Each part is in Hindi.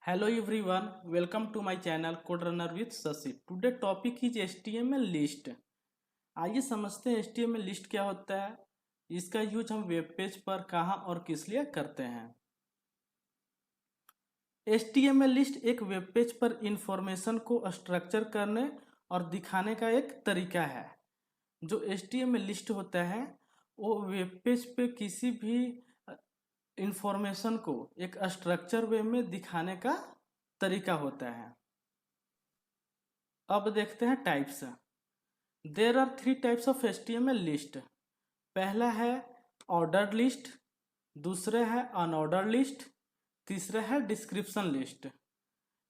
Hello everyone, welcome to my channel Code Runner with Sasi. Today topic is HTML list. आइए समझते हैं HTML लिस्ट क्या होता है, इसका यूज हम वेब पेज पर कहाँ और किस लिए करते हैं। HTML लिस्ट एक वेब पेज पर इंफॉर्मेशन को स्ट्रक्चर करने और दिखाने का एक तरीका है। जो HTML लिस्ट होता है वो वेब पेज पे किसी भी इंफॉर्मेशन को एक स्ट्रक्चर वे में दिखाने का तरीका होता है। अब देखते हैं types. There are 3 types of HTML list. पहला है ऑर्डर्ड लिस्ट, दूसरा है अनऑर्डर्ड लिस्ट, तीसरा है डिस्क्रिप्शन लिस्ट।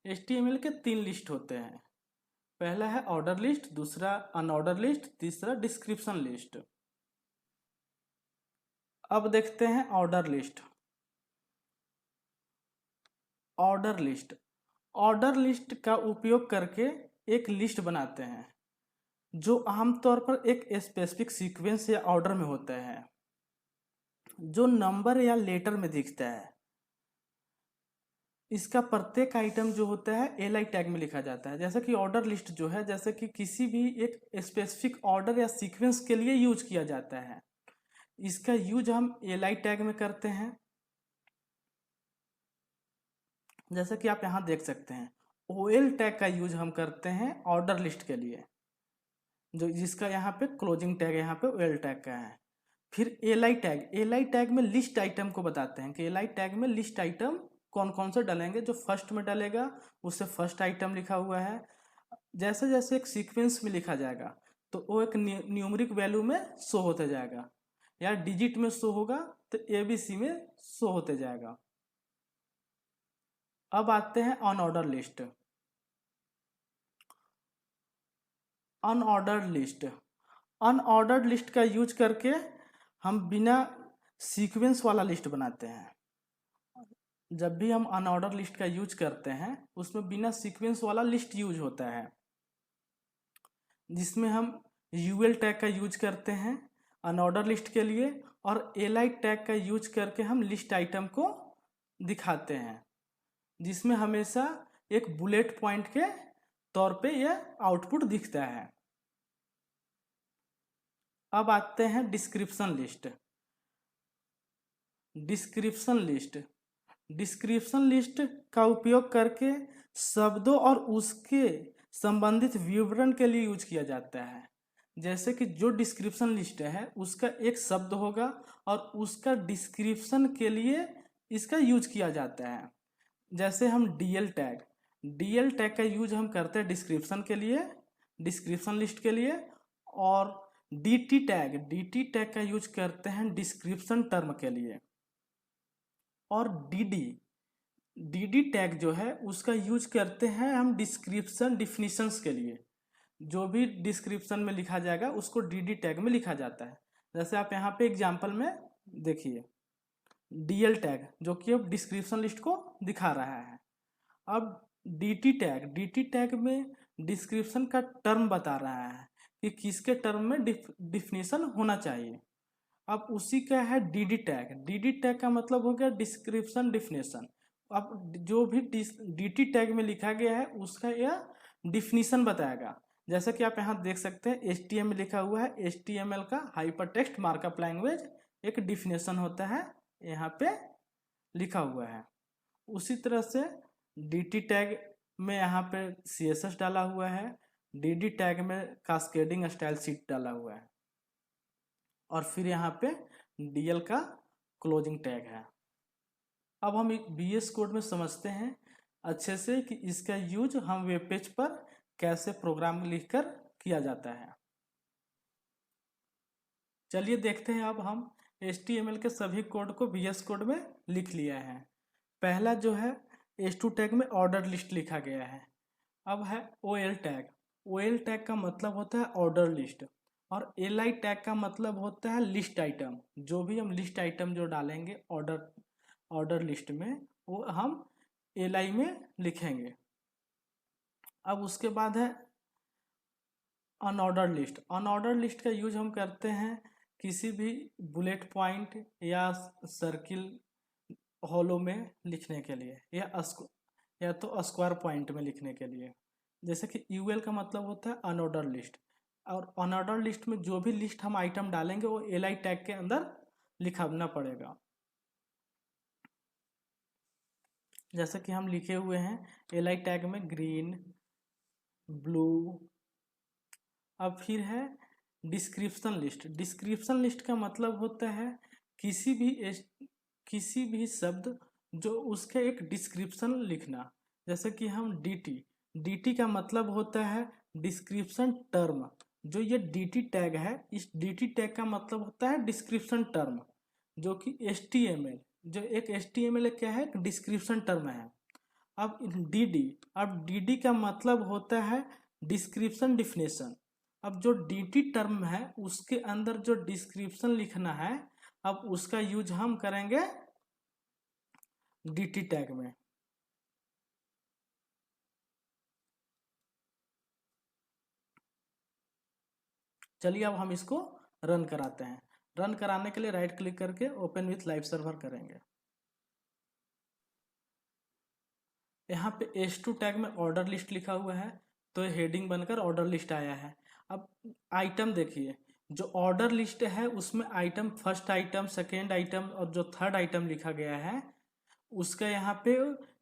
HTML के 3 लिस्ट होते हैं। पहला है ऑर्डर लिस्ट, दूसरा अनऑर्डर लिस्ट, तीसरा डिस्क्रिप्शन लिस्ट। अब देखते हैं order list. Order list order list का उपयोग करके एक लिस्ट बनाते हैं जो आमतौर पर एक स्पेसिफिक सीक्वेंस या ऑर्डर में होता है, जो नंबर या लेटर में दिखता है। इसका प्रत्येक आइटम जो होता है एलआई टैग में लिखा जाता है। जैसे कि ऑर्डर लिस्ट जो है, जैसे कि किसी भी एक स्पेसिफिक ऑर्डर या सीक्वेंस के लिए यूज किया जाता है। इसका यूज हम एलआई टैग में करते हैं। जैसे कि आप यहाँ देख सकते हैं, ओएल टैग का यूज हम करते हैं ऑर्डर लिस्ट के लिए, जो जिसका यहाँ पे क्लोजिंग टैग यहाँ पे ओएल टैग का है। फिर एलआई टैग में लिस्ट आइटम को बताते हैं कि एलआई टैग में लिस्ट आइटम कौन कौन से डालेंगे। जो फर्स्ट में डालेगा उससे फर्स्ट आइटम लिखा हुआ है। जैसे जैसे एक सीक्वेंस में लिखा जाएगा तो वो एक न्यूमरिक वैल्यू में शो होते जाएगा, या डिजिट में शो होगा तो एबीसी में शो होते जाएगा। अब आते हैं अनऑर्डर लिस्ट। अनऑर्डर्ड लिस्ट का यूज करके हम बिना सीक्वेंस वाला लिस्ट बनाते हैं। जब भी हम अनऑर्डर लिस्ट का यूज करते हैं उसमें बिना सीक्वेंस वाला लिस्ट यूज होता है, जिसमें हम यूएल टैग का यूज करते हैं अनऑर्डर लिस्ट के लिए, और एलआई टैग का यूज करके हम लिस्ट आइटम को दिखाते हैं, जिसमें हमेशा एक बुलेट पॉइंट के तौर पे यह आउटपुट दिखता है। अब आते हैं डिस्क्रिप्शन लिस्ट। डिस्क्रिप्शन लिस्ट का उपयोग करके शब्दों और उसके संबंधित विवरण के लिए यूज किया जाता है। जैसे कि जो डिस्क्रिप्शन लिस्ट है उसका एक शब्द होगा और उसका डिस्क्रिप्शन के लिए इसका यूज किया जाता है। जैसे हम डीएल टैग का यूज हम करते हैं डिस्क्रिप्शन के लिए, डिस्क्रिप्शन लिस्ट के लिए। और डी टी टैग का यूज करते हैं डिस्क्रिप्शन टर्म के लिए। और डी टैग जो है उसका यूज करते हैं हम डिस्क्रिप्शन डिफिनीशंस के लिए। जो भी डिस्क्रिप्शन में लिखा जाएगा उसको डी टैग में लिखा जाता है। जैसे आप यहाँ पे एग्जांपल में देखिए, डीएल टैग जो कि अब डिस्क्रिप्शन लिस्ट को दिखा रहा है। अब डी टैग में डिस्क्रिप्शन का टर्म बता रहा है कि किसके टर्म में डिफिनीशन होना चाहिए। अब उसी का है डी टैग का मतलब हो गया डिस्क्रिप्शन डिफिनेशन। अब जो भी डी टैग में लिखा गया है उसका यह डिफिनीशन बताएगा। जैसे कि आप यहाँ देख सकते हैं HTML लिखा हुआ है। HTML का हाइपर टेक्स्ट मार्कअप लैंग्वेज एक डिफिनेशन होता है, यहाँ पे लिखा हुआ है। उसी तरह से डी टैग में यहाँ पे CSS डाला हुआ है, डी टैग में कास्केडिंग स्टाइल शीट डाला हुआ है, और फिर यहाँ पे डीएल का क्लोजिंग टैग है। अब हम एक BS कोड में समझते हैं अच्छे से कि इसका यूज हम वेब पेज पर कैसे प्रोग्राम लिखकर किया जाता है। चलिए देखते हैं। अब हम HTML के सभी कोड को BS कोड में लिख लिया है। पहला जो है H2 टैग में ऑर्डर लिस्ट लिखा गया है। अब है OL टैग का मतलब होता है ऑर्डर लिस्ट, और LI टैग का मतलब होता है लिस्ट आइटम। जो भी हम लिस्ट आइटम जो डालेंगे ऑर्डर लिस्ट में वो हम LI में लिखेंगे। अब उसके बाद है अनऑर्डर लिस्ट का यूज हम करते हैं किसी भी बुलेट पॉइंट या सर्किल हॉलो में लिखने के लिए, या या तो स्क्वायर पॉइंट में लिखने के लिए। जैसे कि यूएल का मतलब होता है अनऑर्डर लिस्ट, और अनऑर्डर लिस्ट में जो भी लिस्ट हम आइटम डालेंगे वो एल टैग के अंदर लिखना पड़ेगा। जैसे कि हम लिखे हुए हैं एल टैग में ग्रीन, ब्लू। अब फिर है डिस्क्रिप्शन लिस्ट। डिस्क्रिप्शन लिस्ट का मतलब होता है किसी भी शब्द जो उसका एक डिस्क्रिप्शन लिखना। जैसे कि हम डी का मतलब होता है डिस्क्रिप्शन टर्म। जो ये डी टैग है, इस डी टैग का मतलब होता है डिस्क्रिप्शन टर्म, जो कि HTML, जो एक HTML क्या है, एक डिस्क्रिप्शन टर्म है। अब डी का मतलब होता है डिस्क्रिप्शन डिफिनेशन। अब जो डी टर्म है उसके अंदर जो डिस्क्रिप्शन लिखना है, अब उसका यूज हम करेंगे डी टैग में। चलिए अब हम इसको रन कराते हैं। रन कराने के लिए राइट क्लिक करके ओपन विथ लाइव सर्वर करेंगे। यहाँ पे H2 टैग में ऑर्डर लिस्ट लिखा हुआ है, तो हेडिंग बनकर ऑर्डर लिस्ट आया है। अब आइटम देखिए, जो ऑर्डर लिस्ट है उसमें item, first item, second item और जो थर्ड आइटम लिखा गया है उसका यहाँ पे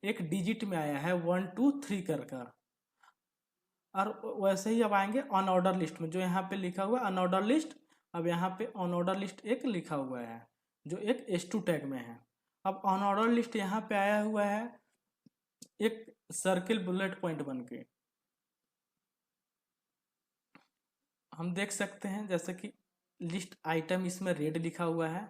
एक डिजिट में आया है 1 2 3 कर। और वैसे ही अब आएंगे अनऑर्डर लिस्ट में, जो यहाँ पे लिखा हुआ है अनऑर्डर लिस्ट। अब यहाँ पे अनऑर्डर लिस्ट एक लिखा हुआ है जो एक H2 टैग में है। अब अनऑर्डर लिस्ट यहाँ पे आया हुआ है एक सर्किल बुलेट पॉइंट बन के। हम देख सकते हैं जैसे कि लिस्ट आइटम इसमें रेड लिखा हुआ है,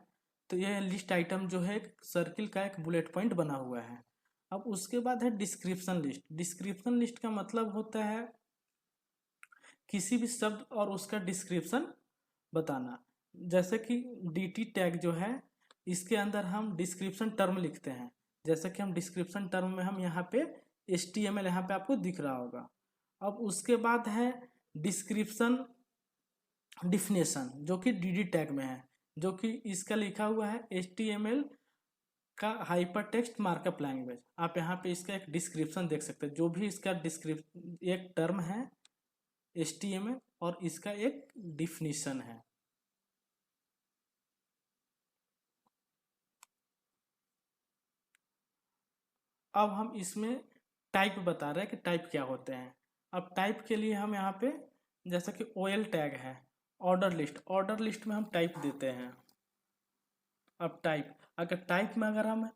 तो यह लिस्ट आइटम जो है एक सर्किल का एक बुलेट पॉइंट बना हुआ है। अब उसके बाद है डिस्क्रिप्शन लिस्ट। डिस्क्रिप्शन लिस्ट का मतलब होता है किसी भी शब्द और उसका डिस्क्रिप्शन बताना। जैसे कि डी टैग जो है इसके अंदर हम डिस्क्रिप्शन टर्म लिखते हैं। जैसे कि हम डिस्क्रिप्शन टर्म में हम यहाँ पे HTML यहाँ पे आपको दिख रहा होगा। अब उसके बाद है डिस्क्रिप्शन डिफिनेशन, जो कि डी टैग में है, जो कि इसका लिखा हुआ है HTML का हाइपर टेक्स्ट मार्कअप लैंग्वेज। आप यहाँ पे इसका एक डिस्क्रिप्शन देख सकते हैं, जो भी इसका डिस्क्रिप्शन एक टर्म है HTML और इसका एक डिफिनीशन है। अब हम इसमें टाइप बता रहे हैं कि टाइप क्या होते हैं। अब टाइप के लिए हम यहाँ पे जैसा कि OL टैग है, ऑर्डर लिस्ट में हम टाइप देते हैं। अब अगर टाइप में अगर हम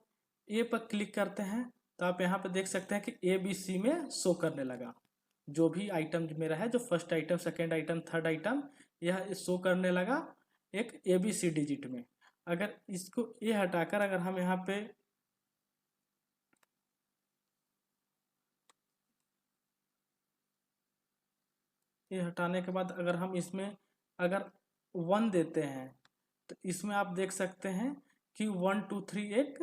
ए पर क्लिक करते हैं तो आप यहाँ पे देख सकते हैं कि ABC में शो करने लगा। जो भी आइटम मेरा है, जो first item, second item, third item, यह शो करने लगा एक ABC डिजिट में। अगर इसको ए हटाकर अगर हम यहाँ पे ये हटाने के बाद अगर हम इसमें अगर 1 देते हैं तो इसमें आप देख सकते हैं कि 1 2 3 एक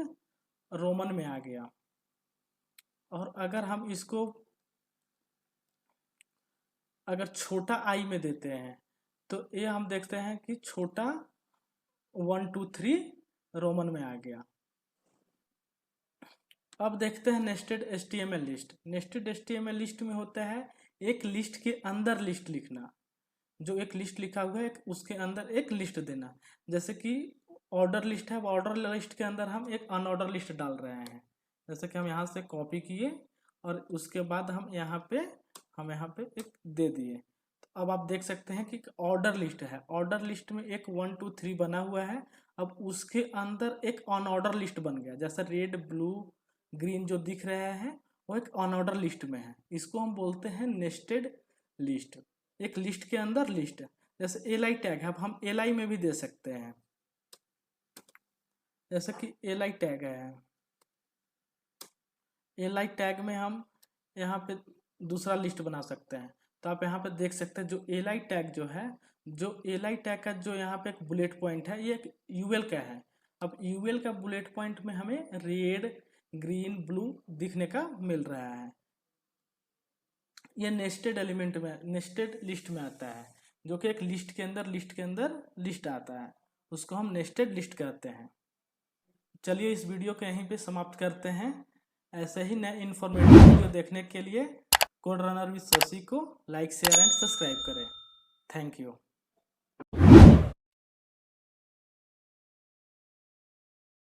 रोमन में आ गया। और अगर हम इसको अगर छोटा आई में देते हैं तो ये हम देखते हैं कि छोटा 1 2 3 रोमन में आ गया। अब देखते हैं nested HTML list. Nested HTML list में होता है एक लिस्ट के अंदर लिस्ट लिखना। जो एक लिस्ट लिखा हुआ है उसके अंदर एक लिस्ट देना। जैसे कि ऑर्डर लिस्ट है, ऑर्डर लिस्ट के अंदर हम एक अनऑर्डर लिस्ट डाल रहे हैं। जैसे कि हम यहाँ से कॉपी किए और उसके बाद हम यहाँ पे एक दे दिए। तो अब आप देख सकते हैं कि ऑर्डर लिस्ट है, ऑर्डर लिस्ट में एक 1 2 3 बना हुआ है। अब उसके अंदर एक अनऑर्डर लिस्ट बन गया, जैसा रेड, ब्लू, ग्रीन जो दिख रहे हैं वो एक अनऑर्डर लिस्ट में है। इसको हम बोलते हैं नेस्टेड लिस्ट, एक लिस्ट के अंदर लिस्ट। जैसे एल टैग है, अब हम एल में भी दे सकते हैं। जैसे कि एल टैग है, एल टैग में हम यहाँ पे दूसरा लिस्ट बना सकते हैं। तो आप यहाँ पे देख सकते हैं जो एल टैग जो है, जो एल टैग का जो यहाँ पे एक बुलेट पॉइंट है ये एक यूएल का है। अब यूएल का बुलेट पॉइंट में हमें रेड, ग्रीन, ब्लू दिखने का मिल रहा है। ये नेस्टेड एलिमेंट में, नेस्टेड लिस्ट में आता है, जो कि एक लिस्ट के अंदर लिस्ट आता है, उसको हम नेस्टेड लिस्ट कहते हैं। चलिए इस वीडियो को यहीं पे समाप्त करते हैं। ऐसे ही नए इन्फॉर्मेटिव वीडियो देखने के लिए कोड रनर विद शशि को लाइक शेयर एंड सब्सक्राइब करें। Thank you.